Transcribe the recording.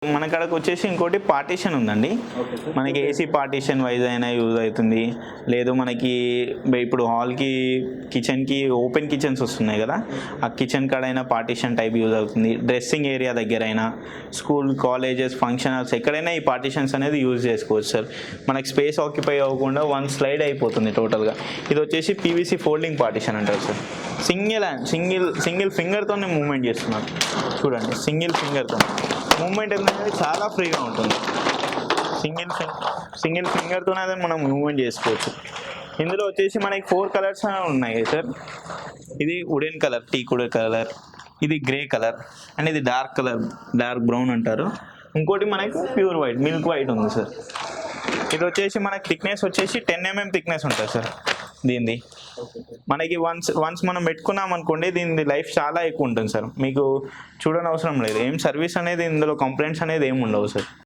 మనకడకు వచ్చేసి ఇంకోటి పార్టీషన్ ఉందండి. మనకి ఏసీ పార్టీషన్ వైజ్ అయినా యూజ్ అవుతుంది. లేదు మనకి ఇప్పుడు హాల్కి కిచెన్కి ఓపెన్ కిచెన్స్ వస్తున్నాయి కదా, ఆ కిచెన్ కాడైనా పార్టీషన్ టైప్ యూజ్ అవుతుంది. డ్రెస్సింగ్ ఏరియా దగ్గర అయినా, స్కూల్ కాలేజెస్ ఫంక్షన్ హాల్స్ ఎక్కడైనా ఈ పార్టీషన్స్ అనేది యూజ్ చేసుకోవచ్చు సార్. మనకి స్పేస్ ఆక్యుపై అవ్వకుండా వన్ స్లైడ్ అయిపోతుంది టోటల్గా. ఇది వచ్చేసి పీవీసీ ఫోల్డింగ్ పార్టీషన్ అంటారు సార్. సింగిల్ ఫింగర్తోనే మూవ్మెంట్ చేస్తున్నాను చూడండి. సింగిల్ ఫింగర్తో మూవ్మెంట్ అనేది చాలా ఫ్రీగా ఉంటుంది. సింగిల్ ఫింగర్తోనే అదే మనం మూవ్మెంట్ చేసుకోవచ్చు. ఇందులో వచ్చేసి మనకి 4 కలర్స్ ఉన్నాయి సార్. ఇది వుడెన్ కలర్, టీకుడ్ కలర్, ఇది గ్రే కలర్, అండ్ ఇది డార్క్ కలర్, డార్క్ బ్రౌన్ అంటారు. ఇంకోటి మనకి ప్యూర్ వైట్, మిల్క్ వైట్ ఉంది సార్. ఇది వచ్చేసి మనకి థిక్నెస్ వచ్చేసి 10 mm థిక్నెస్ ఉంటుంది సార్. దీనిది మనకి వన్స్ మనం పెట్టుకున్నాం అనుకోండి, దీని లైఫ్ చాలా ఎక్కువ ఉంటుంది సార్. మీకు చూడని అవసరం లేదు. ఏం సర్వీస్ అనేది ఇందులో కంప్లైంట్స్ అనేది ఏమి ఉండవు సార్.